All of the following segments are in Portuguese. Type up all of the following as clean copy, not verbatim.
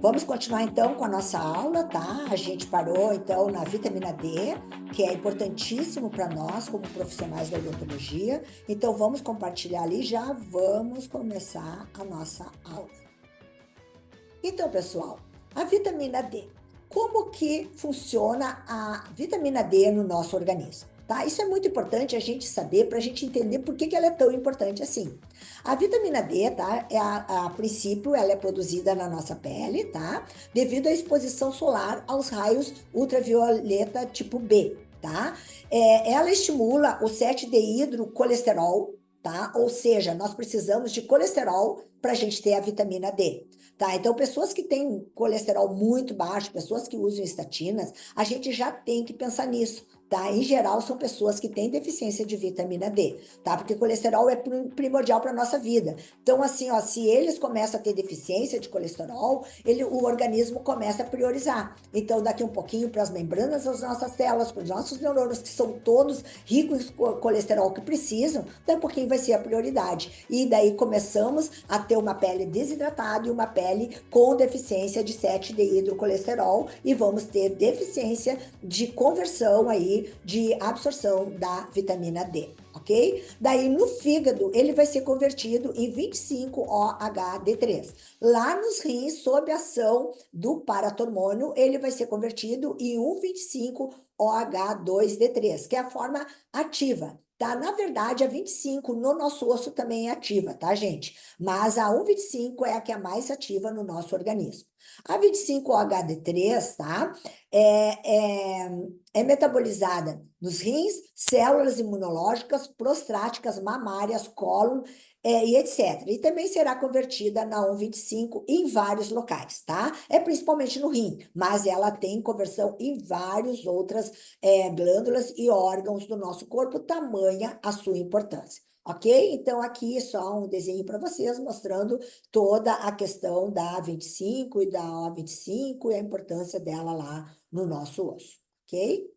Vamos continuar então com a nossa aula, tá? A gente parou então na vitamina D, que é importantíssimo para nós como profissionais da odontologia. Então vamos compartilhar ali, já vamos começar a nossa aula. Então, pessoal, a vitamina D. Como que funciona a vitamina D no nosso organismo? Tá? Isso é muito importante a gente saber para a gente entender por que ela é tão importante assim. A vitamina D, tá? A princípio, ela é produzida na nossa pele, tá? Devido à exposição solar aos raios ultravioleta tipo B, tá? Ela estimula o 7-deidrocolesterol, tá? Ou seja, nós precisamos de colesterol para a gente ter a vitamina D. Tá, então pessoas que têm colesterol muito baixo, pessoas que usam estatinas, a gente já tem que pensar nisso, tá? Em geral, são pessoas que têm deficiência de vitamina D, tá? Porque colesterol é primordial para a nossa vida. Então, assim, ó, se eles começam a ter deficiência de colesterol, o organismo começa a priorizar. Então, daqui um pouquinho para as membranas das nossas células, para os nossos neurônios, que são todos ricos em colesterol que precisam, daqui um pouquinho vai ser a prioridade. E daí começamos a ter uma pele desidratada e uma pele com deficiência de 7-deidrocolesterol e vamos ter deficiência de conversão aí, de absorção da vitamina D, ok? Daí no fígado ele vai ser convertido em 25-OHD3. Lá nos rins, sob a ação do paratormônio, ele vai ser convertido em 1,25-OH2D3, que é a forma ativa. Tá? Na verdade, a 25 no nosso osso também é ativa, tá, gente? Mas a 1,25 é a que é mais ativa no nosso organismo. A 25-OHD3, tá? É metabolizada nos rins, células imunológicas, prostáticas, mamárias, cólon, e etc. E também será convertida na 1,25 em vários locais, tá? É principalmente no rim, mas ela tem conversão em várias outras glândulas e órgãos do nosso corpo, tamanha a sua importância. Ok? Então, aqui só um desenho para vocês mostrando toda a questão da 25 e da O25 e a importância dela lá no nosso osso. Ok?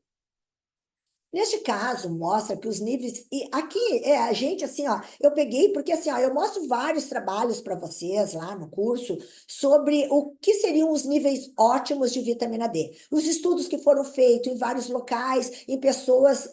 Neste caso, mostra que os níveis. E aqui a gente, assim, ó, eu peguei, porque assim, ó, eu mostro vários trabalhos para vocês lá no curso sobre o que seriam os níveis ótimos de vitamina D. Os estudos que foram feitos em vários locais, em pessoas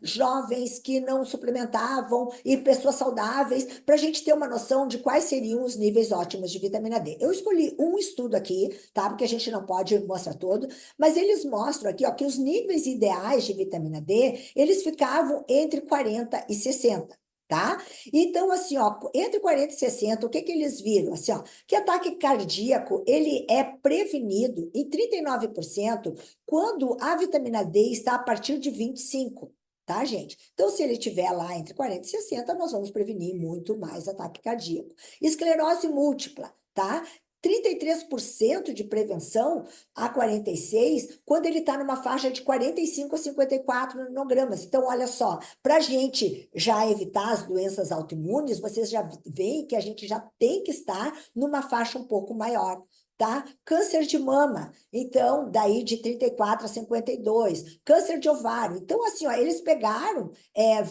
jovens que não suplementavam e pessoas saudáveis, para a gente ter uma noção de quais seriam os níveis ótimos de vitamina D. Eu escolhi um estudo aqui, tá? Porque a gente não pode mostrar todo, mas eles mostram aqui, ó, que os níveis ideais de vitamina D, eles ficavam entre 40 e 60. Tá? Então, assim, ó, entre 40 e 60, o que que eles viram? Assim, ó, que ataque cardíaco, ele é prevenido em 39% quando a vitamina D está a partir de 25, tá, gente? Então, se ele estiver lá entre 40 e 60, nós vamos prevenir muito mais ataque cardíaco. Esclerose múltipla, tá? 33% de prevenção a 46, quando ele está numa faixa de 45 a 54 nanogramas. Então, olha só, para a gente já evitar as doenças autoimunes, vocês já veem que a gente já tem que estar numa faixa um pouco maior. Tá? Câncer de mama, então, daí de 34 a 52. Câncer de ovário. Então, assim, ó, eles pegaram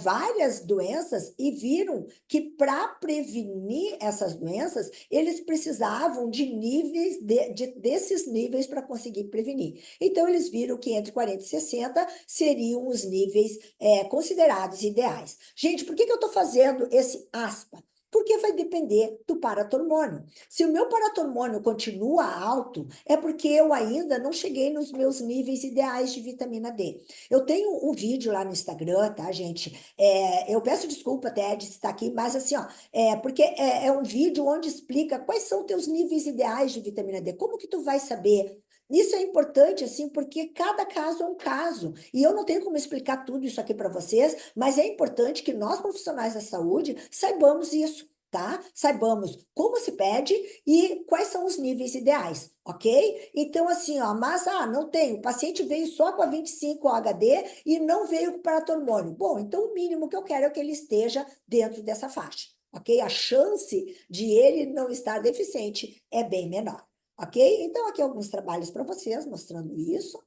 várias doenças e viram que para prevenir essas doenças, eles precisavam de níveis desses níveis para conseguir prevenir. Então, eles viram que entre 40 e 60 seriam os níveis considerados ideais. Gente, por que eu estou fazendo esse aspa? Porque vai depender do paratormônio. Se o meu paratormônio continua alto, é porque eu ainda não cheguei nos meus níveis ideais de vitamina D. Eu tenho um vídeo lá no Instagram, tá, gente? Eu peço desculpa até de estar aqui, mas assim, ó, porque é um vídeo onde explica quais são teus níveis ideais de vitamina D. Como que tu vai saber? Isso é importante, assim, porque cada caso é um caso. E eu não tenho como explicar tudo isso aqui para vocês, mas é importante que nós, profissionais da saúde, saibamos isso, tá? Saibamos como se pede e quais são os níveis ideais, ok? Então, assim, ó, mas, não tem, o paciente veio só com a 25 OHD e não veio com o paratormônio. Bom, então o mínimo que eu quero é que ele esteja dentro dessa faixa, ok? A chance de ele não estar deficiente é bem menor. Ok? Então, aqui alguns trabalhos para vocês mostrando isso.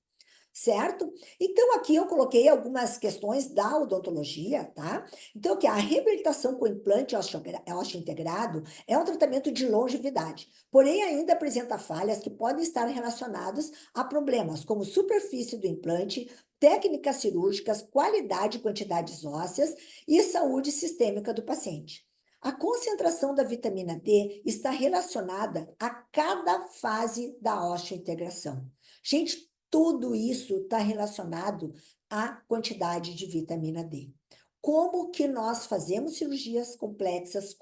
certo? Então, aqui eu coloquei algumas questões da odontologia, tá? Então, que a reabilitação com implante ósseo integrado é um tratamento de longevidade, porém ainda apresenta falhas que podem estar relacionadas a problemas como superfície do implante, técnicas cirúrgicas, qualidade e quantidades ósseas e saúde sistêmica do paciente. A concentração da vitamina D está relacionada a cada fase da osteointegração. Gente, tudo isso está relacionado à quantidade de vitamina D. Como que nós fazemos cirurgias complexas,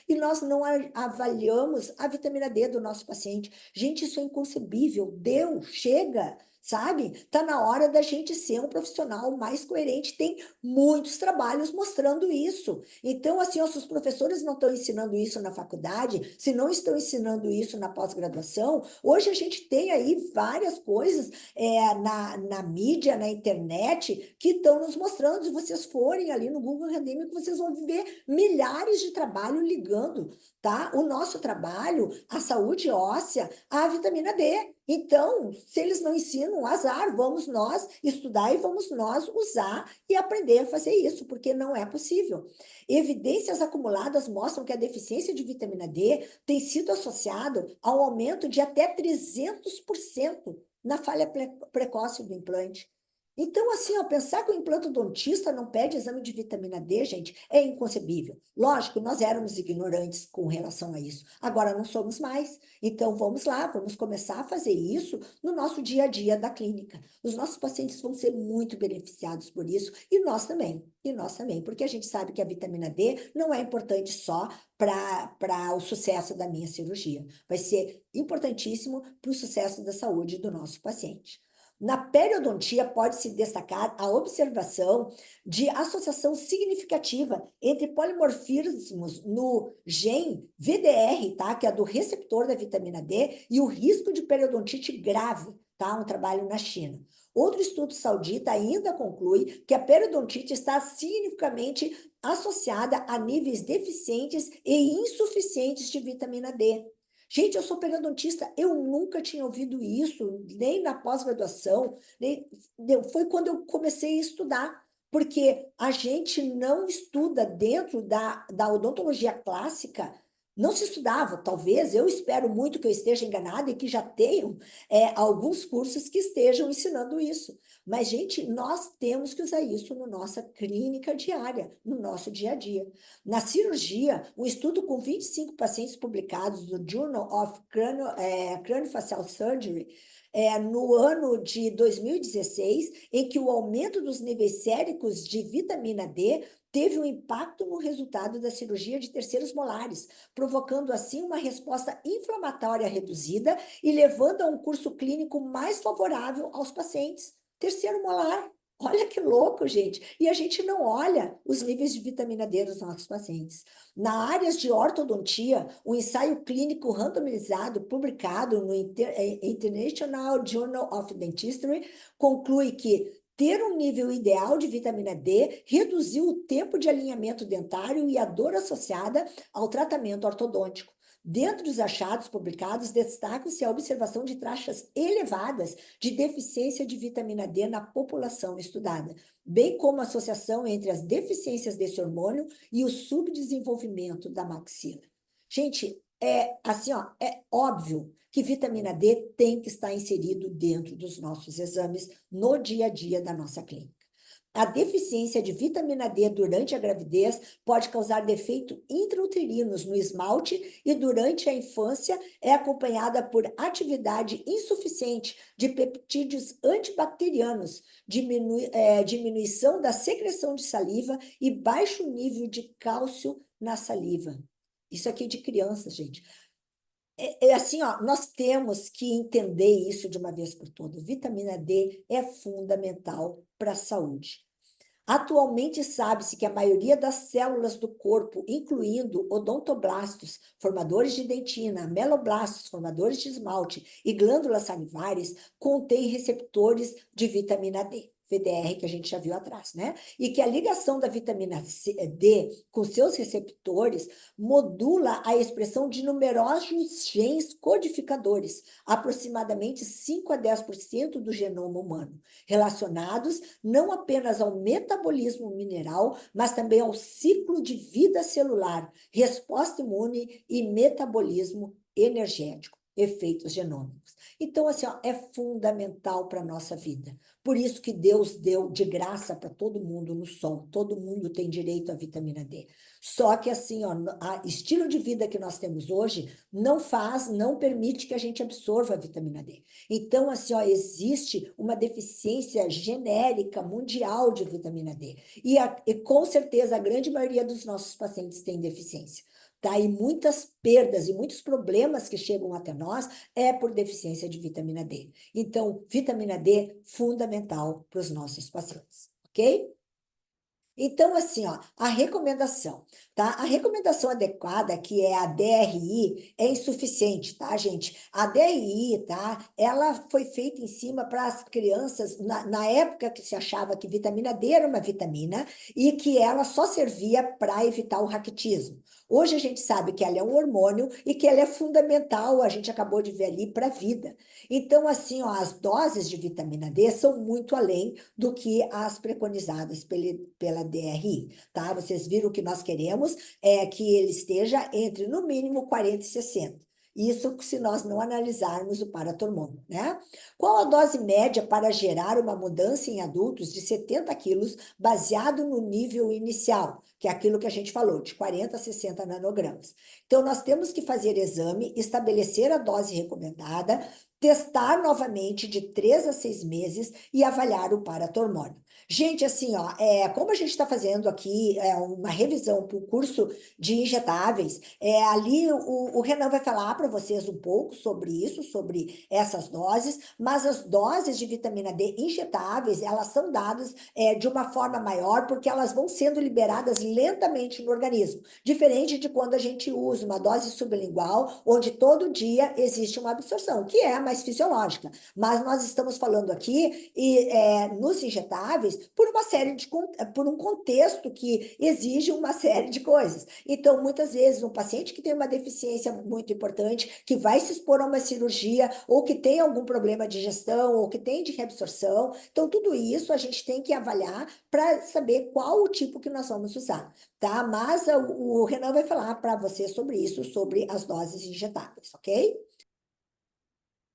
e nós não avaliamos a vitamina D do nosso paciente. Gente, isso é inconcebível. Deu, chega, sabe? Tá na hora da gente ser um profissional mais coerente. Tem muitos trabalhos mostrando isso. Então, assim, se os professores não estão ensinando isso na faculdade, se não estão ensinando isso na pós-graduação, hoje a gente tem aí várias coisas na mídia, na internet, que estão nos mostrando. Se vocês forem ali no Google Acadêmico, vocês vão ver milhares de trabalhos ligando, tá? O nosso trabalho, a saúde óssea, a vitamina D. Então, se eles não ensinam, azar, vamos nós estudar e vamos nós usar e aprender a fazer isso, porque não é possível. Evidências acumuladas mostram que a deficiência de vitamina D tem sido associada ao aumento de até 300% na falha precoce do implante. Então, assim, pensar que o implantodontista não pede exame de vitamina D, gente, é inconcebível. Lógico, nós éramos ignorantes com relação a isso. Agora não somos mais. Então, vamos lá, vamos começar a fazer isso no nosso dia a dia da clínica. Os nossos pacientes vão ser muito beneficiados por isso, e nós também. E nós também, porque a gente sabe que a vitamina D não é importante só para o sucesso da minha cirurgia. Vai ser importantíssimo para o sucesso da saúde do nosso paciente. Na periodontia, pode-se destacar a observação de associação significativa entre polimorfismos no gene VDR, tá? Que é do receptor da vitamina D, e o risco de periodontite grave, tá? Um trabalho na China. Outro estudo saudita ainda conclui que a periodontite está significativamente associada a níveis deficientes e insuficientes de vitamina D. Gente, eu sou periodontista, eu nunca tinha ouvido isso, nem na pós-graduação, foi quando eu comecei a estudar, porque a gente não estuda dentro da odontologia clássica, não se estudava, talvez, eu espero muito que eu esteja enganada e que já tenham alguns cursos que estejam ensinando isso. Mas, gente, nós temos que usar isso na nossa clínica diária, no nosso dia a dia. Na cirurgia, um estudo com 25 pacientes publicados no Journal of Craniofacial Surgery, no ano de 2016, em que o aumento dos níveis séricos de vitamina D teve um impacto no resultado da cirurgia de terceiros molares, provocando assim uma resposta inflamatória reduzida e levando a um curso clínico mais favorável aos pacientes. Terceiro molar, olha que louco, gente. E a gente não olha os níveis de vitamina D dos nossos pacientes. Na área de ortodontia, um ensaio clínico randomizado publicado no International Journal of Dentistry conclui que ter um nível ideal de vitamina D reduziu o tempo de alinhamento dentário e a dor associada ao tratamento ortodôntico. Dentro dos achados publicados, destaca-se a observação de taxas elevadas de deficiência de vitamina D na população estudada, bem como a associação entre as deficiências desse hormônio e o subdesenvolvimento da maxila. Gente, é óbvio que vitamina D tem que estar inserido dentro dos nossos exames no dia a dia da nossa clínica. A deficiência de vitamina D durante a gravidez pode causar defeito intrauterinos no esmalte e durante a infância é acompanhada por atividade insuficiente de peptídeos antibacterianos, diminuição da secreção de saliva e baixo nível de cálcio na saliva. Isso aqui é de criança, gente. Assim, nós temos que entender isso de uma vez por todas. Vitamina D é fundamental para a saúde. Atualmente sabe-se que a maioria das células do corpo, incluindo odontoblastos, formadores de dentina, meloblastos, formadores de esmalte e glândulas salivares, contém receptores de vitamina D. VDR que a gente já viu atrás, né? E que a ligação da vitamina D com seus receptores modula a expressão de numerosos genes codificadores, aproximadamente 5 a 10% do genoma humano, relacionados não apenas ao metabolismo mineral, mas também ao ciclo de vida celular, resposta imune e metabolismo energético, efeitos genômicos. Então, assim, ó, é fundamental para a nossa vida. Por isso que Deus deu de graça para todo mundo no sol. Todo mundo tem direito à vitamina D. Só que, assim, ó, o estilo de vida que nós temos hoje não permite que a gente absorva a vitamina D. Então, assim, ó, existe uma deficiência genérica mundial de vitamina D. E com certeza a grande maioria dos nossos pacientes tem deficiência. Tá? E muitas perdas e muitos problemas que chegam até nós é por deficiência de vitamina D. Então, vitamina D fundamental para os nossos pacientes, ok? Então, assim, ó, a recomendação, tá? A recomendação adequada, que é a DRI, é insuficiente, tá, gente? A DRI, tá? Ela foi feita em cima para as crianças, na época que se achava que vitamina D era uma vitamina e que ela só servia para evitar o raquitismo. Hoje a gente sabe que ela é um hormônio e que ela é fundamental, a gente acabou de ver ali, para a vida. Então, assim, ó, as doses de vitamina D são muito além do que as preconizadas pela DRI, tá? Vocês viram que nós queremos é que ele esteja entre, no mínimo, 40 e 60. Isso se nós não analisarmos o paratormônio, né? Qual a dose média para gerar uma mudança em adultos de 70 quilos baseado no nível inicial, que é aquilo que a gente falou, de 40 a 60 nanogramas? Então, nós temos que fazer exame, estabelecer a dose recomendada, testar novamente de 3 a 6 meses e avaliar o paratormônio. Gente, assim, ó, como a gente está fazendo aqui uma revisão para o curso de injetáveis, ali o Renan vai falar para vocês um pouco sobre isso, sobre essas doses, mas as doses de vitamina D injetáveis, elas são dadas de uma forma maior, porque elas vão sendo liberadas lentamente no organismo, diferente de quando a gente usa uma dose sublingual, onde todo dia existe uma absorção, que é a mais fisiológica. Mas nós estamos falando aqui nos injetáveis por uma série por um contexto que exige uma série de coisas. Então, muitas vezes, um paciente que tem uma deficiência muito importante, que vai se expor a uma cirurgia, ou que tem algum problema de digestão, ou que tem de reabsorção, então tudo isso a gente tem que avaliar para saber qual o tipo que nós vamos usar, tá? Mas o Renan vai falar para você sobre isso, sobre as doses injetáveis, ok?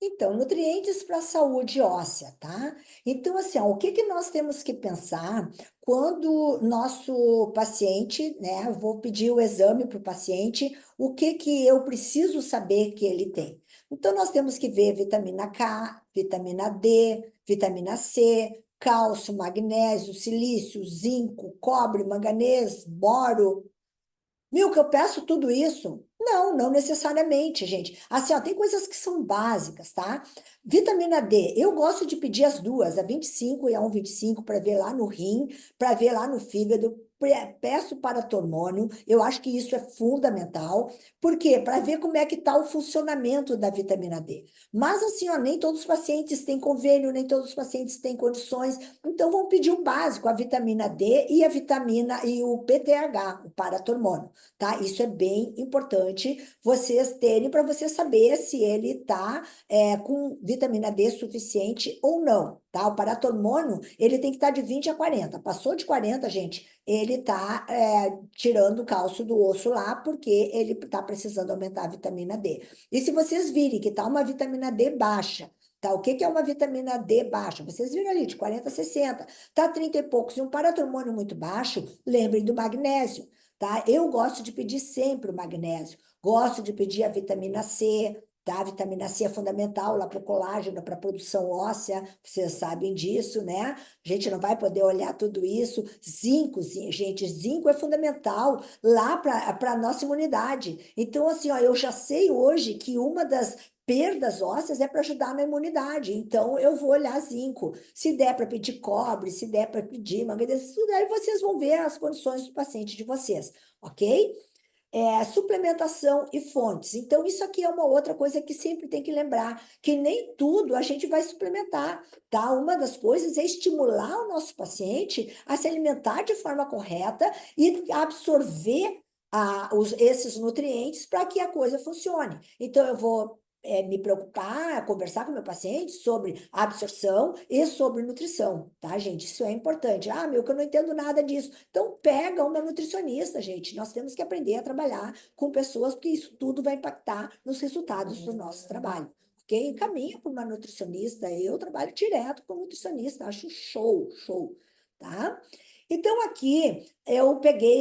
Então, nutrientes para a saúde óssea, tá? Então, assim, ó, o que que nós temos que pensar quando nosso paciente, né? Eu vou pedir o exame para o paciente, o que que eu preciso saber que ele tem. Então, nós temos que ver vitamina K, vitamina D, vitamina C, cálcio, magnésio, silício, zinco, cobre, manganês, boro. Viu que eu peço tudo isso? Não, não necessariamente, gente. Assim, ó, tem coisas que são básicas, tá? Vitamina D, eu gosto de pedir as duas, a 25 e a 1,25, para ver lá no rim, para ver lá no fígado. Peço paratormônio, eu acho que isso é fundamental. Por quê? Para ver como é que está o funcionamento da vitamina D. Mas assim, ó, nem todos os pacientes têm convênio, nem todos os pacientes têm condições. Então, vão pedir o básico, a vitamina D e a vitamina e o PTH, o paratormônio, tá? Isso é bem importante vocês terem para você saber se ele está com vitamina D suficiente ou não, tá? O paratormônio, ele tem que estar de 20 a 40. Passou de 40, gente, ele está tirando o cálcio do osso lá, porque ele está precisando aumentar a vitamina D. E se vocês virem que está uma vitamina D baixa, tá? O que que é uma vitamina D baixa? Vocês viram ali, de 40 a 60, tá 30 e poucos, e um paratormônio muito baixo, lembrem do magnésio, tá? Eu gosto de pedir sempre o magnésio, gosto de pedir a vitamina C, tá? A vitamina C é fundamental lá para o colágeno, para a produção óssea, vocês sabem disso, né? A gente não vai poder olhar tudo isso. Zinco, gente, zinco é fundamental lá para a nossa imunidade. Então, assim, ó, eu já sei hoje que uma das perdas ósseas é para ajudar na imunidade. Então, eu vou olhar zinco. Se der para pedir cobre, se der para pedir manganês, isso daí vocês vão ver as condições do paciente de vocês, ok? suplementação e fontes. Então, isso aqui é uma outra coisa que sempre tem que lembrar, que nem tudo a gente vai suplementar, tá? Uma das coisas é estimular o nosso paciente a se alimentar de forma correta e absorver esses nutrientes para que a coisa funcione. Então, eu vou me preocupar, conversar com o meu paciente sobre absorção e sobre nutrição, tá, gente? Isso é importante. Ah, meu, que eu não entendo nada disso. Então, pega uma nutricionista, gente. Nós temos que aprender a trabalhar com pessoas, porque isso tudo vai impactar nos resultados do nosso trabalho. Ok? Encaminha para uma nutricionista. Eu trabalho direto com nutricionista. Acho show, show, tá? Então, aqui eu peguei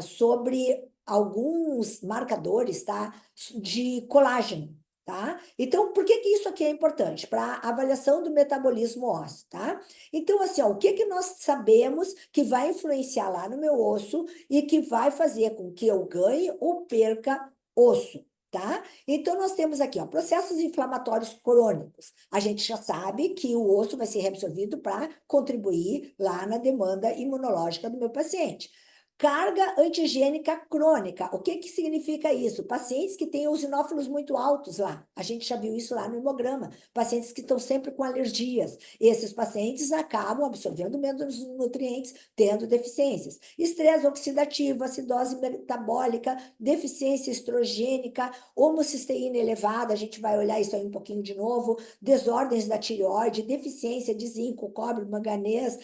sobre alguns marcadores, tá? De colágeno. Tá? Então, por que que isso aqui é importante? Para avaliação do metabolismo ósseo, tá? Então, assim, ó, o que que nós sabemos que vai influenciar lá no meu osso e que vai fazer com que eu ganhe ou perca osso, tá? Então, nós temos aqui, ó, processos inflamatórios crônicos. A gente já sabe que o osso vai ser reabsorvido para contribuir lá na demanda imunológica do meu paciente. Carga antigênica crônica. O que que significa isso? Pacientes que têm eosinófilos muito altos lá. A gente já viu isso lá no hemograma. Pacientes que estão sempre com alergias. Esses pacientes acabam absorvendo menos nutrientes, tendo deficiências. Estresse oxidativo, acidose metabólica, deficiência estrogênica, homocisteína elevada, a gente vai olhar isso aí um pouquinho de novo, desordens da tireoide, deficiência de zinco, cobre, manganês,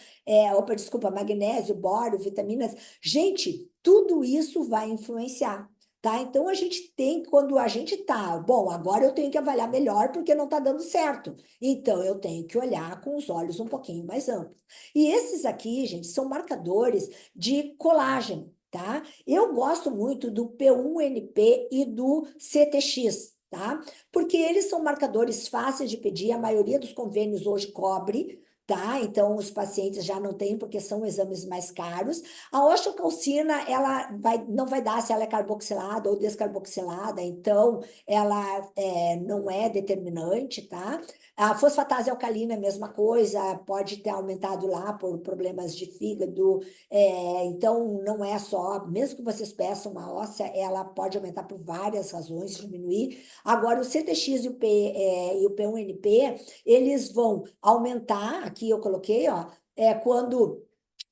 desculpa, magnésio, bório, vitaminas. Gente, tudo isso vai influenciar, tá? Então, a gente tem, quando a gente tá, bom, agora eu tenho que avaliar melhor porque não tá dando certo. Então, eu tenho que olhar com os olhos um pouquinho mais amplos. E esses aqui, gente, são marcadores de colágeno, tá? Eu gosto muito do P1NP e do CTX, tá? Porque eles são marcadores fáceis de pedir, a maioria dos convênios hoje cobre, tá? Então, os pacientes já não têm, porque são exames mais caros. A osteocalcina, não vai dar se ela é carboxilada ou descarboxilada, então, ela não é determinante, tá? A fosfatase alcalina é a mesma coisa, pode ter aumentado lá por problemas de fígado, então, não é só, mesmo que vocês peçam uma óssea, ela pode aumentar por várias razões, diminuir. Agora, o CTX e o P1NP, eles vão aumentar, aqui eu coloquei, ó, quando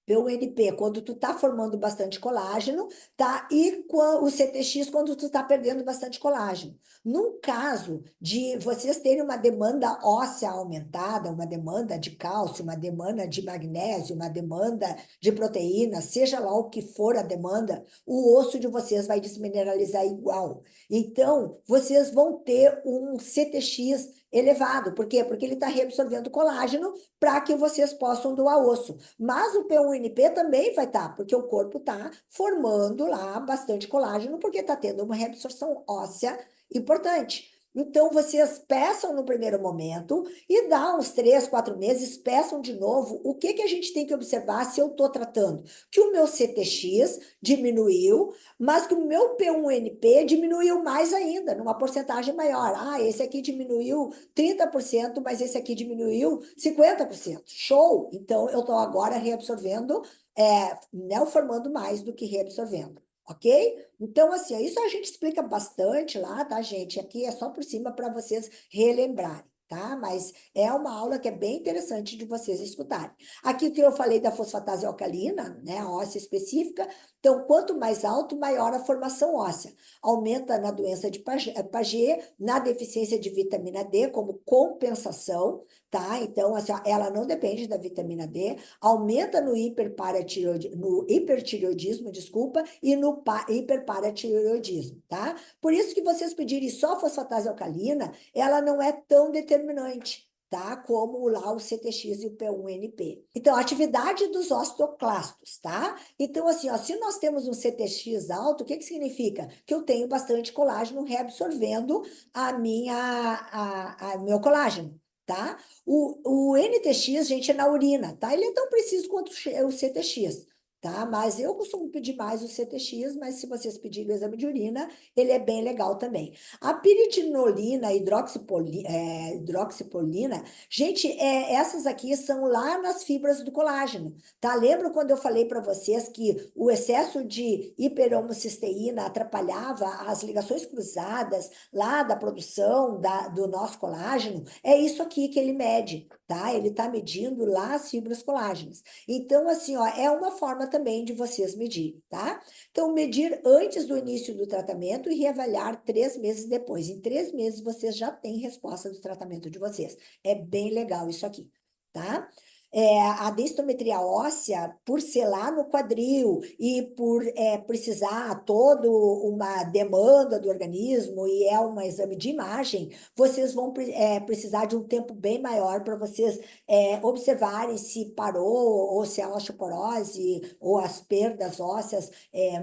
pelo NP, quando tu tá formando bastante colágeno, tá? E o CTX, quando tu tá perdendo bastante colágeno. No caso de vocês terem uma demanda óssea aumentada, uma demanda de cálcio, uma demanda de magnésio, uma demanda de proteína, seja lá o que for a demanda, o osso de vocês vai desmineralizar igual. Então, vocês vão ter um CTX elevado. Por quê? Porque ele está reabsorvendo colágeno para que vocês possam doar osso. Mas o P1NP também vai estar, porque o corpo está formando lá bastante colágeno, porque está tendo uma reabsorção óssea importante. Então, vocês peçam no primeiro momento e dá uns 3, 4 meses, peçam de novo. O que que a gente tem que observar se eu estou tratando? Que o meu CTX diminuiu, mas que o meu P1NP diminuiu mais ainda, numa porcentagem maior. Ah, esse aqui diminuiu 30%, mas esse aqui diminuiu 50%. Show! Então, eu estou agora reabsorvendo, neoformando mais do que reabsorvendo. Ok? Então, assim, isso a gente explica bastante lá, tá, gente? Aqui é só por cima para vocês relembrarem, tá? Mas é uma aula que é bem interessante de vocês escutarem. Aqui que eu falei da fosfatase alcalina, né, a óssea específica. Então, quanto mais alto, maior a formação óssea. Aumenta na doença de Paget, na deficiência de vitamina D, como compensação, tá? Então, assim, ó, ela não depende da vitamina D, aumenta no hipertireoidismo, desculpa, e no hiperparatireoidismo, tá? Por isso que vocês pedirem só fosfatase alcalina, ela não é tão determinante, tá? Como lá o CTX e o P1NP. Então, atividade dos osteoclastos, tá? Então, assim, ó, se nós temos um CTX alto, o que que significa? Que eu tenho bastante colágeno reabsorvendo meu colágeno, tá? O NTX, gente, é na urina, tá? Ele é tão preciso quanto o CTX, tá? Mas eu costumo pedir mais o CTX, mas se vocês pedirem o exame de urina, ele é bem legal também. A piridinolina, hidroxipolina, gente, essas aqui são lá nas fibras do colágeno, tá? Lembra quando eu falei para vocês que o excesso de hiperhomocisteína atrapalhava as ligações cruzadas lá da produção do nosso colágeno? É isso aqui que ele mede, tá? Ele está medindo lá as fibras colágenas. Então, assim, ó, é uma forma também de vocês medirem, tá? Então, medir antes do início do tratamento e reavaliar 3 meses depois. Em 3 meses, vocês já têm resposta do tratamento de vocês. É bem legal isso aqui, tá? A densitometria óssea, por ser lá no quadril e por precisar toda uma demanda do organismo e é um exame de imagem, vocês vão precisar de um tempo bem maior para vocês observarem se parou ou se a osteoporose ou as perdas ósseas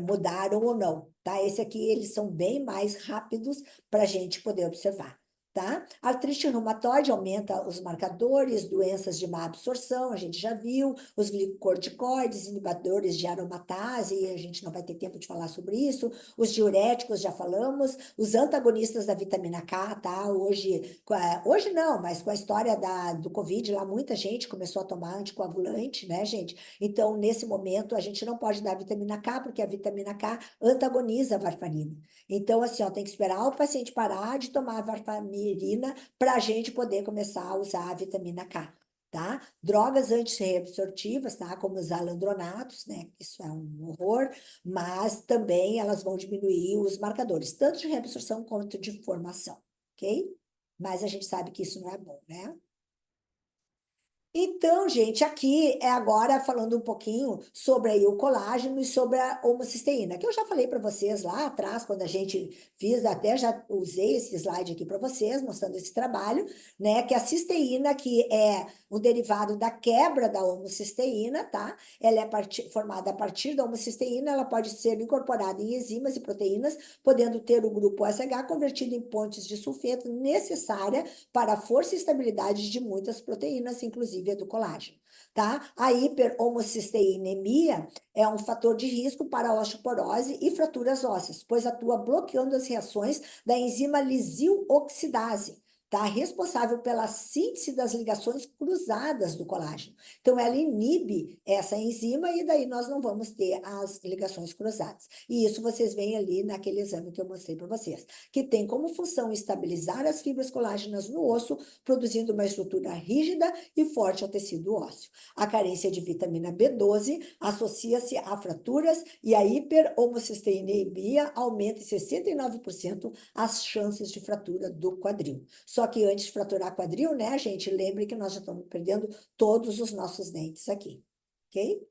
mudaram ou não, tá? Esse aqui, eles são bem mais rápidos para a gente poder observar. Tá? Artrite reumatoide aumenta os marcadores, doenças de má absorção, a gente já viu, os glicocorticoides, inibidores de aromatase, a gente não vai ter tempo de falar sobre isso, os diuréticos já falamos, os antagonistas da vitamina K, tá? Hoje não, mas com a história do Covid lá, muita gente começou a tomar anticoagulante, né, gente? Então, nesse momento, a gente não pode dar vitamina K, porque a vitamina K antagoniza a varfarina. Então, assim, ó, tem que esperar o paciente parar de tomar a varfarina para a gente poder começar a usar a vitamina K, tá? Drogas antirreabsortivas, tá? Como os alendronatos, né? Isso é um horror, mas também elas vão diminuir os marcadores, tanto de reabsorção quanto de formação, ok? Mas a gente sabe que isso não é bom, né? Então, gente, aqui é agora falando um pouquinho sobre aí o colágeno e sobre a homocisteína, que eu já falei para vocês lá atrás, quando a gente fiz, até já usei esse slide aqui para vocês, mostrando esse trabalho, né? Que a cisteína, que é um derivado da quebra da homocisteína, tá? Ela é formada a partir da homocisteína, ela pode ser incorporada em enzimas e proteínas, podendo ter o grupo OSH convertido em pontes de sulfeto necessária para a força e estabilidade de muitas proteínas, inclusive a do colágeno, tá? A hiperhomocisteinemia é um fator de risco para a osteoporose e fraturas ósseas, pois atua bloqueando as reações da enzima lisil-oxidase, tá? Responsável pela síntese das ligações cruzadas do colágeno. Então, ela inibe essa enzima e daí nós não vamos ter as ligações cruzadas. E isso vocês veem ali naquele exame que eu mostrei para vocês, que tem como função estabilizar as fibras colágenas no osso, produzindo uma estrutura rígida e forte ao tecido ósseo. A carência de vitamina B12 associa-se a fraturas e a hiperhomocisteinemia aumenta em 69% as chances de fratura do quadril. Só que antes de fraturar quadril, né, gente, lembre que nós já estamos perdendo todos os nossos dentes aqui, ok?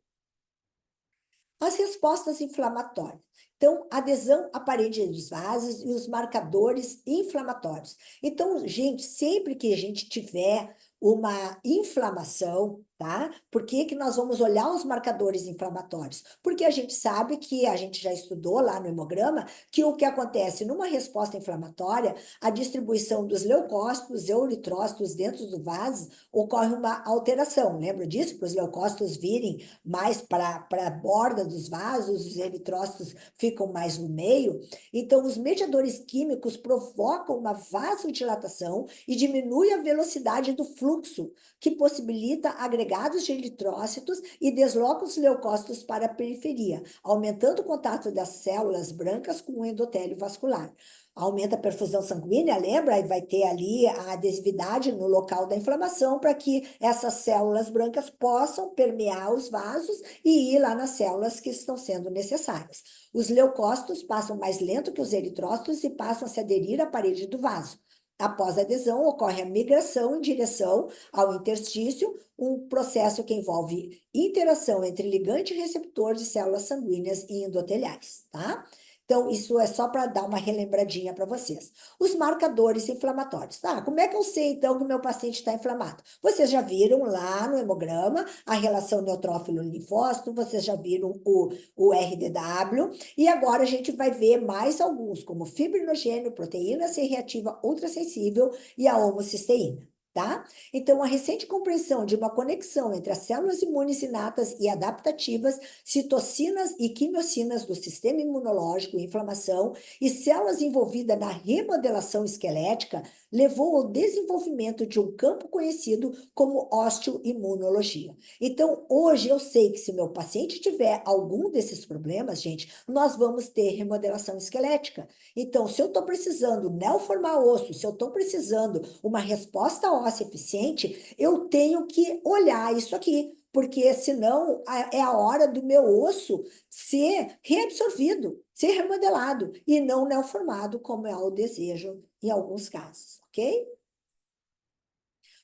As respostas inflamatórias. Então, adesão à parede dos vasos e os marcadores inflamatórios. Então, gente, sempre que a gente tiver uma inflamação, tá? Por que que nós vamos olhar os marcadores inflamatórios? Porque a gente sabe que a gente já estudou lá no hemograma que o que acontece numa resposta inflamatória, a distribuição dos leucócitos e eritrócitos dentro do vaso ocorre uma alteração. Lembra disso? Para os leucócitos virem mais para a borda dos vasos, os eritrócitos ficam mais no meio. Então, os mediadores químicos provocam uma vasodilatação e diminui a velocidade do fluxo, que possibilita agregados de eritrócitos e desloca os leucócitos para a periferia, aumentando o contato das células brancas com o endotélio vascular. Aumenta a perfusão sanguínea, lembra? E vai ter ali a adesividade no local da inflamação para que essas células brancas possam permear os vasos e ir lá nas células que estão sendo necessárias. Os leucócitos passam mais lento que os eritrócitos e passam a se aderir à parede do vaso. Após a adesão, ocorre a migração em direção ao interstício, um processo que envolve interação entre ligante e receptor de células sanguíneas e endoteliais, tá? Então, isso é só para dar uma relembradinha para vocês. Os marcadores inflamatórios. Tá? Como é que eu sei, então, que o meu paciente está inflamado? Vocês já viram lá no hemograma a relação neutrófilo-linfócito, vocês já viram o RDW, e agora a gente vai ver mais alguns, como fibrinogênio, proteína C reativa ultrassensível e a homocisteína. tá? Então, a recente compreensão de uma conexão entre as células imunes inatas e adaptativas, citocinas e quimiocinas do sistema imunológico e inflamação, e células envolvidas na remodelação esquelética, levou ao desenvolvimento de um campo conhecido como osteoimunologia. Então, hoje eu sei que se meu paciente tiver algum desses problemas, gente, nós vamos ter remodelação esquelética. Então, se eu estou precisando neoformar osso, se eu estou precisando uma resposta óssea eficiente, eu tenho que olhar isso aqui, porque senão é a hora do meu osso ser reabsorvido, ser remodelado e não neoformado, como é o desejo em alguns casos, ok?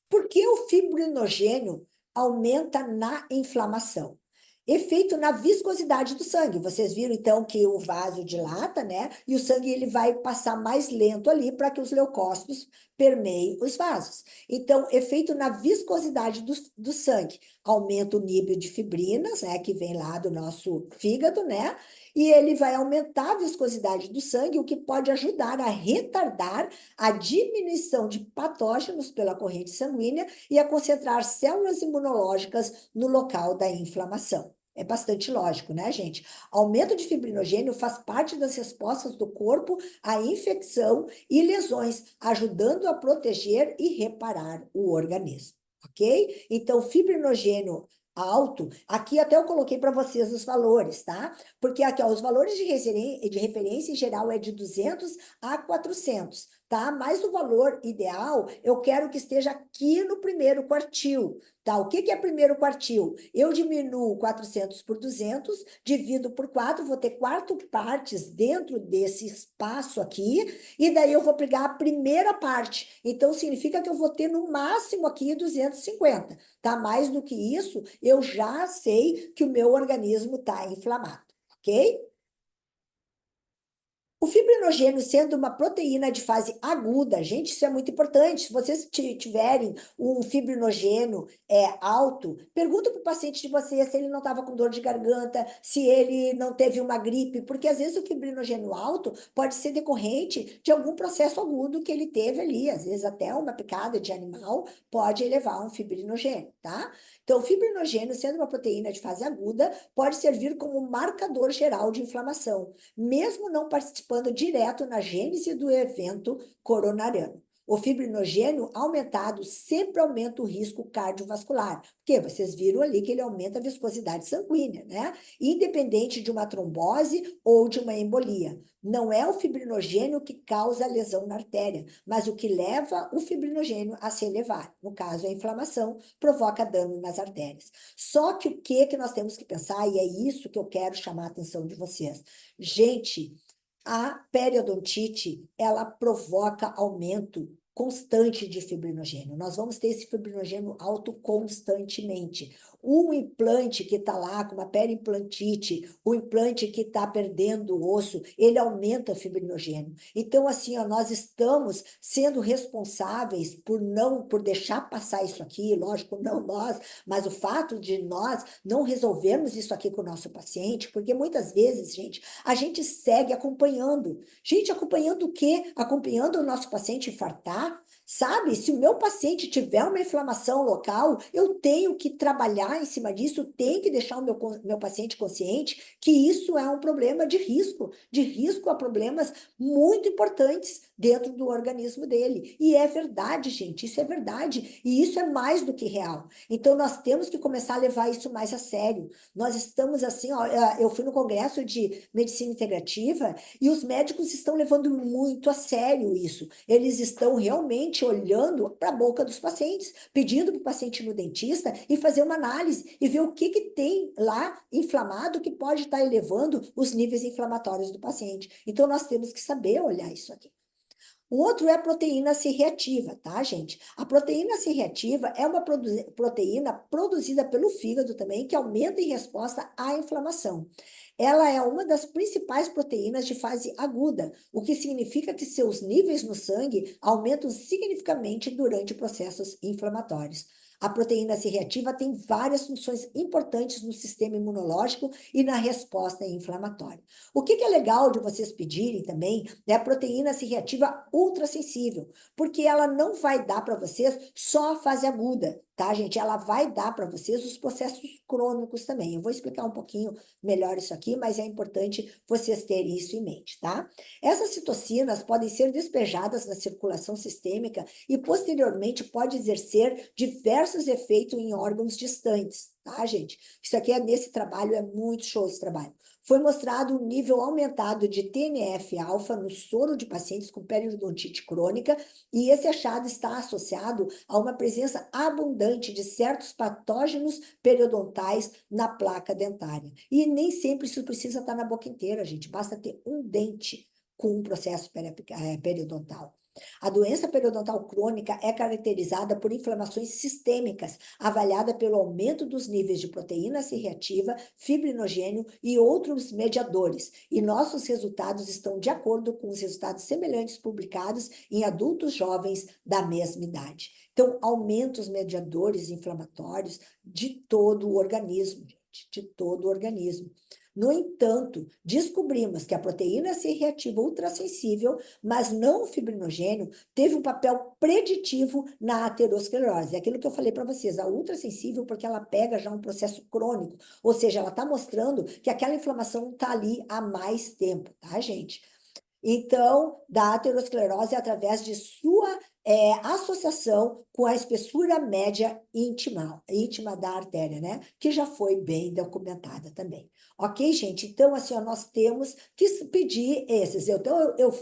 Por que o fibrinogênio aumenta na inflamação? Efeito na viscosidade do sangue. Vocês viram, então, que o vaso dilata, né? E o sangue ele vai passar mais lento ali para que os leucócitos permeiem os vasos. Então, efeito na viscosidade do sangue. Aumenta o nível de fibrinas, né? Que vem lá do nosso fígado, né? E ele vai aumentar a viscosidade do sangue, o que pode ajudar a retardar a diminuição de patógenos pela corrente sanguínea e a concentrar células imunológicas no local da inflamação. É bastante lógico, né, gente? Aumento de fibrinogênio faz parte das respostas do corpo à infecção e lesões, ajudando a proteger e reparar o organismo, ok? Então, fibrinogênio alto, aqui até eu coloquei para vocês os valores, tá? Porque aqui, ó, os valores de referência em geral é de 200 a 400, tá? Mas o valor ideal, eu quero que esteja aqui no primeiro quartil, tá? O que que é primeiro quartil? Eu diminuo 400 por 200, divido por 4, vou ter 4 partes dentro desse espaço aqui, e daí eu vou pegar a primeira parte. Então, significa que eu vou ter no máximo aqui 250, tá? Mais do que isso, eu já sei que o meu organismo está inflamado, ok? O fibrinogênio sendo uma proteína de fase aguda, gente, isso é muito importante. Se vocês tiverem um fibrinogênio alto, pergunta para o paciente de vocês se ele não estava com dor de garganta, se ele não teve uma gripe, porque às vezes o fibrinogênio alto pode ser decorrente de algum processo agudo que ele teve ali, às vezes até uma picada de animal pode elevar um fibrinogênio, tá? Então, o fibrinogênio, sendo uma proteína de fase aguda, pode servir como marcador geral de inflamação, mesmo não participando direto na gênese do evento coronariano. O fibrinogênio aumentado sempre aumenta o risco cardiovascular, porque vocês viram ali que ele aumenta a viscosidade sanguínea, né? Independente de uma trombose ou de uma embolia. Não é o fibrinogênio que causa a lesão na artéria, mas o que leva o fibrinogênio a se elevar. No caso, a inflamação provoca dano nas artérias. Só que o que nós temos que pensar, e é isso que eu quero chamar a atenção de vocês. Gente, a periodontite, ela provoca aumento constante de fibrinogênio. Nós vamos ter esse fibrinogênio alto constantemente. Um implante que está lá com uma periimplantite, o implante que está perdendo o osso, ele aumenta o fibrinogênio. Então, assim, ó, nós estamos sendo responsáveis por deixar passar isso aqui, lógico, não nós, mas o fato de nós não resolvermos isso aqui com o nosso paciente, porque muitas vezes, gente, a gente segue acompanhando. Gente, acompanhando o quê? Acompanhando o nosso paciente infartar, sabe? Se o meu paciente tiver uma inflamação local, eu tenho que trabalhar em cima disso, tenho que deixar o meu paciente consciente que isso é um problema de risco a problemas muito importantes dentro do organismo dele. E é verdade, gente, isso é verdade. E isso é mais do que real. Então, nós temos que começar a levar isso mais a sério. Nós estamos assim, ó, eu fui no congresso de medicina integrativa e os médicos estão levando muito a sério isso. Eles estão realmente olhando para a boca dos pacientes, pedindo para o paciente ir no dentista e fazer uma análise e ver o que tem lá inflamado que pode estar elevando os níveis inflamatórios do paciente. Então, nós temos que saber olhar isso aqui. O outro é a proteína C reativa, tá, gente? A proteína C reativa é uma proteína produzida pelo fígado também, que aumenta em resposta à inflamação. Ela é uma das principais proteínas de fase aguda, o que significa que seus níveis no sangue aumentam significativamente durante processos inflamatórios. A proteína C reativa tem várias funções importantes no sistema imunológico e na resposta inflamatória. O que é legal de vocês pedirem também é a proteína C reativa ultrassensível, porque ela não vai dar para vocês só a fase aguda, tá, gente? Ela vai dar para vocês os processos crônicos também. Eu vou explicar um pouquinho melhor isso aqui, mas é importante vocês terem isso em mente, tá? Essas citocinas podem ser despejadas na circulação sistêmica e, posteriormente, pode exercer diversos efeitos em órgãos distantes, tá, gente? Isso aqui nesse trabalho, é muito show esse trabalho. Foi mostrado um nível aumentado de TNF-alfa no soro de pacientes com periodontite crônica, e esse achado está associado a uma presença abundante de certos patógenos periodontais na placa dentária. E nem sempre isso precisa estar na boca inteira, gente. Basta ter um dente com um processo periodontal. A doença periodontal crônica é caracterizada por inflamações sistêmicas, avaliada pelo aumento dos níveis de proteína C reativa, fibrinogênio e outros mediadores. E nossos resultados estão de acordo com os resultados semelhantes publicados em adultos jovens da mesma idade. Então, aumenta os mediadores inflamatórios de todo o organismo, gente, de todo o organismo. No entanto, descobrimos que a proteína C reativa ultrassensível, mas não o fibrinogênio, teve um papel preditivo na aterosclerose. É aquilo que eu falei para vocês, a ultrassensível, porque ela pega já um processo crônico, ou seja, ela está mostrando que aquela inflamação está ali há mais tempo, tá, gente? Então, da aterosclerose através de sua associação com a espessura média íntima da artéria, né? Que já foi bem documentada também. Ok, gente? Então, assim, ó, nós temos que pedir esses. Então, eu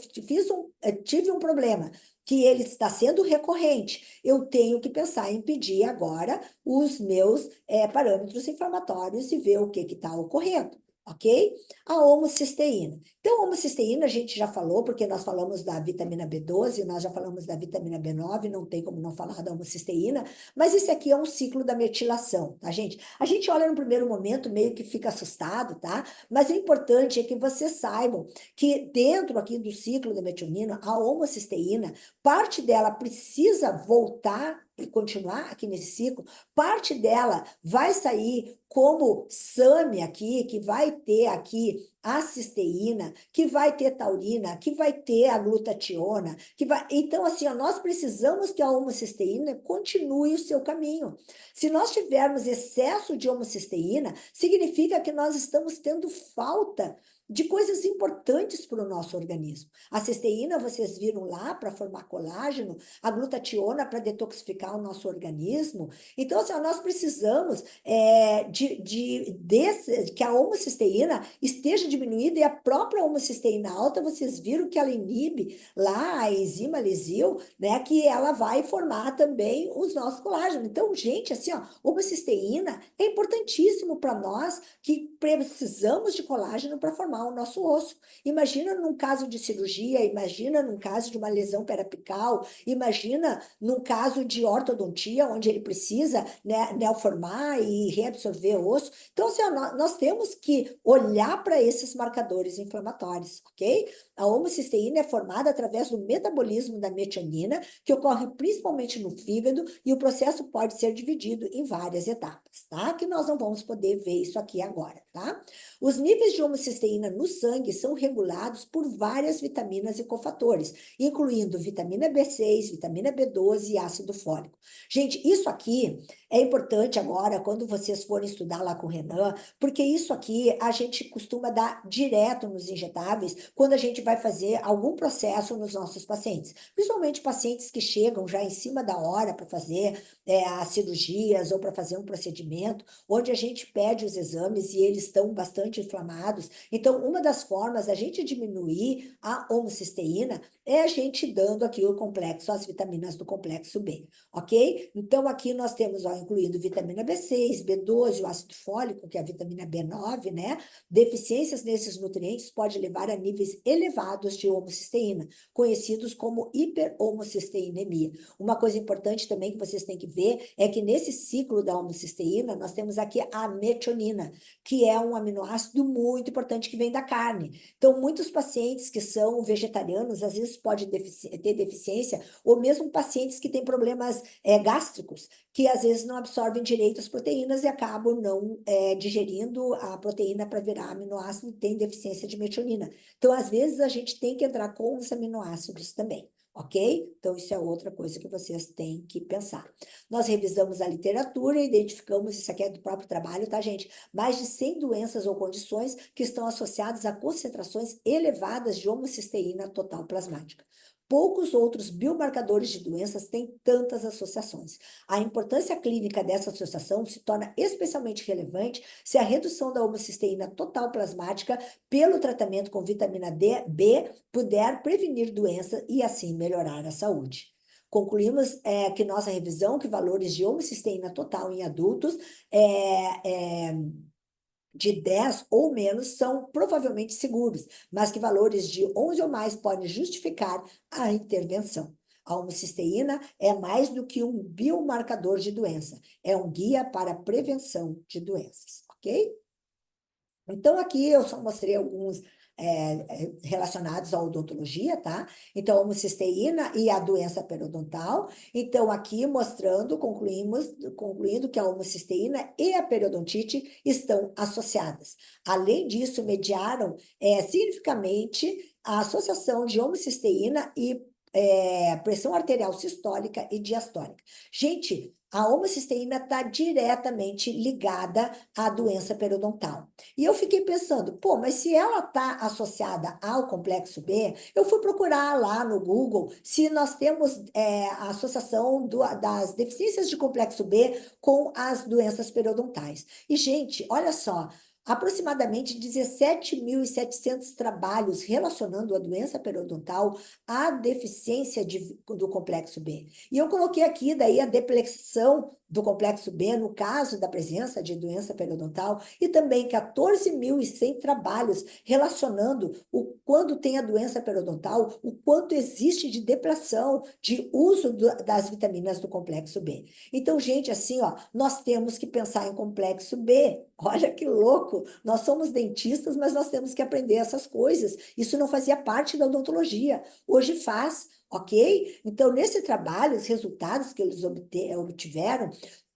tive um problema que ele está sendo recorrente. Eu tenho que pensar em pedir agora os meus parâmetros inflamatórios e ver o que está ocorrendo. Ok? A homocisteína. Então, a homocisteína a gente já falou, porque nós falamos da vitamina B12, nós já falamos da vitamina B9, não tem como não falar da homocisteína, mas esse aqui é um ciclo da metilação, tá, gente? A gente olha no primeiro momento, meio que fica assustado, tá? Mas o importante é que vocês saibam que dentro aqui do ciclo da metionina, a homocisteína, parte dela precisa voltar e continuar aqui nesse ciclo, parte dela vai sair como SAMe aqui, que vai ter aqui a cisteína, que vai ter taurina, que vai ter a glutationa, que vai... Então, assim, ó, nós precisamos que a homocisteína continue o seu caminho. Se nós tivermos excesso de homocisteína, significa que nós estamos tendo falta de coisas importantes para o nosso organismo. A cisteína, vocês viram lá, para formar colágeno, a glutationa para detoxificar o nosso organismo. Então, assim, nós precisamos que a homocisteína esteja diminuída, e a própria homocisteína alta, vocês viram que ela inibe lá a enzima lisil, né, que ela vai formar também os nossos colágenos. Então, gente, assim, ó, homocisteína é importantíssimo para nós que precisamos de colágeno para formar o nosso osso. Imagina num caso de cirurgia, imagina num caso de uma lesão periapical, imagina num caso de ortodontia, onde ele precisa, né, neoformar e reabsorver o osso. Então, assim, nós temos que olhar para esses marcadores inflamatórios, ok? A homocisteína é formada através do metabolismo da metionina, que ocorre principalmente no fígado, e o processo pode ser dividido em várias etapas, tá? Que nós não vamos poder ver isso aqui agora, tá? Os níveis de homocisteína no sangue são regulados por várias vitaminas e cofatores, incluindo vitamina B6, vitamina B12 e ácido fólico. Gente, isso aqui é importante agora, quando vocês forem estudar lá com o Renan, porque isso aqui a gente costuma dar direto nos injetáveis quando a gente vai fazer algum processo nos nossos pacientes, principalmente pacientes que chegam já em cima da hora para fazer as cirurgias ou para fazer um procedimento, onde a gente pede os exames e eles estão bastante inflamados. Então, uma das formas da gente diminuir a homocisteína é a gente dando aqui o complexo, as vitaminas do complexo B, ok? Então, aqui nós temos, ó, incluindo vitamina B6, B12, o ácido fólico, que é a vitamina B9, né? Deficiências nesses nutrientes pode levar a níveis elevados de homocisteína, conhecidos como hiperhomocisteinemia. Uma coisa importante também que vocês têm que ver é que nesse ciclo da homocisteína, nós temos aqui a metionina, que é um aminoácido muito importante que vem da carne. Então, muitos pacientes que são vegetarianos, às vezes podem ter deficiência, ou mesmo pacientes que têm problemas gástricos, que às vezes não absorvem direito as proteínas e acabam não digerindo a proteína para virar aminoácido e tem deficiência de metionina. Então, às vezes, a gente tem que entrar com os aminoácidos também. Ok? Então, isso é outra coisa que vocês têm que pensar. Nós revisamos a literatura e identificamos, isso aqui é do próprio trabalho, tá, gente? Mais de 100 doenças ou condições que estão associadas a concentrações elevadas de homocisteína total plasmática. Poucos outros biomarcadores de doenças têm tantas associações. A importância clínica dessa associação se torna especialmente relevante se a redução da homocisteína total plasmática pelo tratamento com vitamina B puder prevenir doença e assim melhorar a saúde. Concluímos que nossa revisão, que valores de homocisteína total em adultos de 10 ou menos são provavelmente seguros, mas que valores de 11 ou mais podem justificar a intervenção. A homocisteína é mais do que um biomarcador de doença, é um guia para a prevenção de doenças, ok? Então, aqui eu só mostrei alguns relacionados à odontologia, tá? Então, a homocisteína e a doença periodontal. Então, aqui mostrando, concluindo que a homocisteína e a periodontite estão associadas. Além disso, mediaram significativamente a associação de homocisteína e pressão arterial sistólica e diastólica. Gente, a homocisteína está diretamente ligada à doença periodontal. E eu fiquei pensando, pô, mas se ela está associada ao complexo B, eu fui procurar lá no Google se nós temos a associação das deficiências de complexo B com as doenças periodontais. E, gente, olha só, aproximadamente 17.700 trabalhos relacionando a doença periodontal à deficiência do complexo B. E eu coloquei aqui daí a deplexão do complexo B, no caso da presença de doença periodontal, e também 14.100 trabalhos relacionando quando tem a doença periodontal, o quanto existe de depressão, de uso das vitaminas do complexo B. Então, gente, assim, ó, nós temos que pensar em complexo B. Olha que louco! Nós somos dentistas, mas nós temos que aprender essas coisas. Isso não fazia parte da odontologia. Hoje faz. Ok? Então, nesse trabalho, os resultados que eles obtiveram,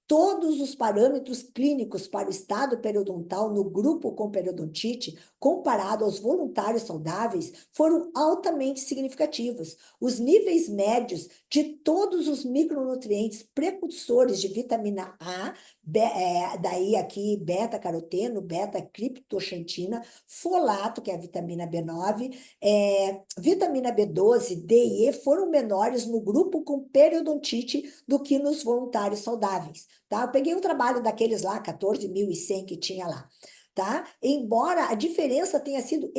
todos os parâmetros clínicos para o estado periodontal no grupo com periodontite, comparado aos voluntários saudáveis, foram altamente significativos. Os níveis médios de todos os micronutrientes precursores de vitamina A, daí aqui beta-caroteno, beta-criptoxantina, folato, que é a vitamina B9, vitamina B12, D e E foram menores no grupo com periodontite do que nos voluntários saudáveis, tá? Eu peguei um trabalho daqueles lá, 14.100 que tinha lá, tá? Embora a diferença tenha sido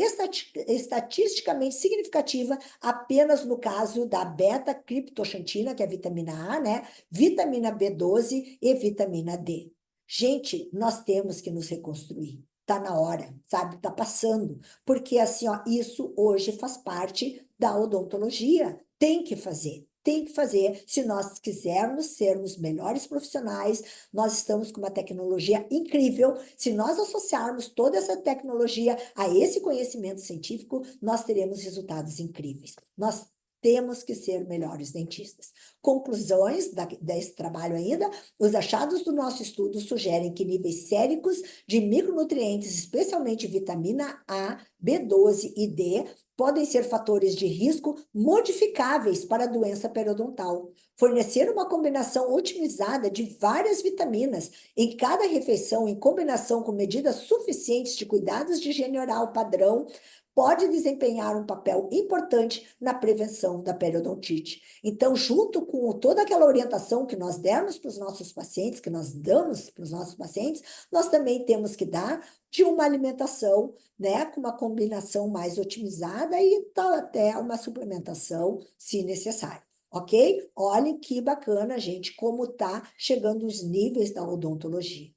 estatisticamente significativa apenas no caso da beta-criptoxantina, que é a vitamina A, né? Vitamina B12 e vitamina D. Gente, nós temos que nos reconstruir. Tá na hora, sabe? Tá passando. Porque assim, ó, isso hoje faz parte da odontologia. Tem que fazer. Tem que fazer, se nós quisermos sermos melhores profissionais, nós estamos com uma tecnologia incrível. Se nós associarmos toda essa tecnologia a esse conhecimento científico, nós teremos resultados incríveis. Nós temos que ser melhores dentistas. Conclusões desse trabalho ainda, os achados do nosso estudo sugerem que níveis séricos de micronutrientes, especialmente vitamina A, B12 e D, podem ser fatores de risco modificáveis para a doença periodontal. Fornecer uma combinação otimizada de várias vitaminas em cada refeição, em combinação com medidas suficientes de cuidados de higiene oral padrão, pode desempenhar um papel importante na prevenção da periodontite. Então, junto com toda aquela orientação que nós damos para os nossos pacientes, que nós damos para os nossos pacientes, nós também temos que dar de uma alimentação, né, com uma combinação mais otimizada e até uma suplementação, se necessário. Ok? Olhem que bacana, gente, como está chegando os níveis da odontologia.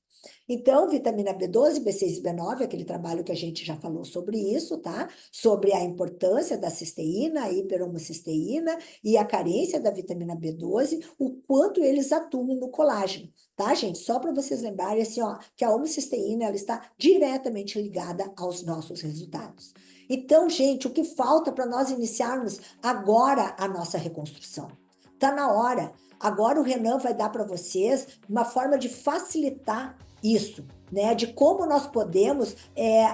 Então, vitamina B12, B6 e B9, aquele trabalho que a gente já falou sobre isso, tá? Sobre a importância da cisteína, a hiperhomocisteína e a carência da vitamina B12, o quanto eles atuam no colágeno, tá, gente? Só para vocês lembrarem, assim, ó, que a homocisteína, ela está diretamente ligada aos nossos resultados. Então, gente, o que falta para nós iniciarmos agora a nossa reconstrução? Está na hora. Agora o Renan vai dar para vocês uma forma de facilitar isso, né? De como nós podemos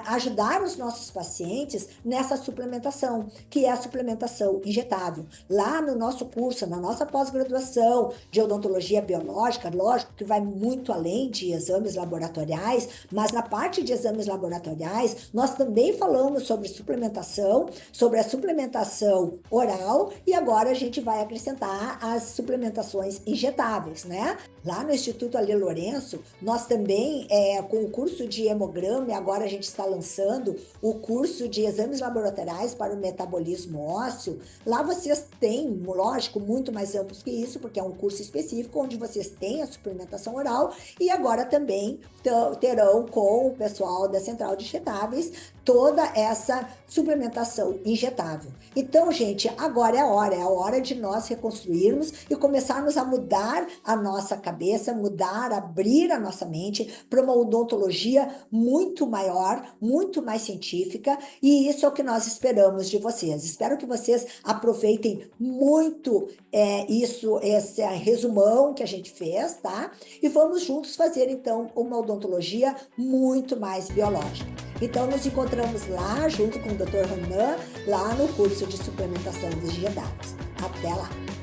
ajudar os nossos pacientes nessa suplementação, que é a suplementação injetável. Lá no nosso curso, na nossa pós-graduação de odontologia biológica, lógico que vai muito além de exames laboratoriais, mas na parte de exames laboratoriais, nós também falamos sobre a suplementação oral, e agora a gente vai acrescentar as suplementações injetáveis, né? Lá no Instituto Ale Lourenço, nós também, com o curso de hemograma, e agora a gente está lançando o curso de exames laboratoriais para o metabolismo ósseo. Lá vocês têm, lógico, muito mais amplos que isso, porque é um curso específico onde vocês têm a suplementação oral, e agora também terão com o pessoal da Central de Injetáveis toda essa suplementação injetável. Então, gente, agora é a hora de nós reconstruirmos e começarmos a mudar a nossa cabeça, abrir a nossa mente para uma odontologia muito maior, muito mais científica, e isso é o que nós esperamos de vocês. Espero que vocês aproveitem muito esse resumão que a gente fez, tá? E vamos juntos fazer, então, uma odontologia muito mais biológica. Então, nos encontramos lá, junto com o Dr. Renan, lá no curso de suplementação dos vegetais. Até lá!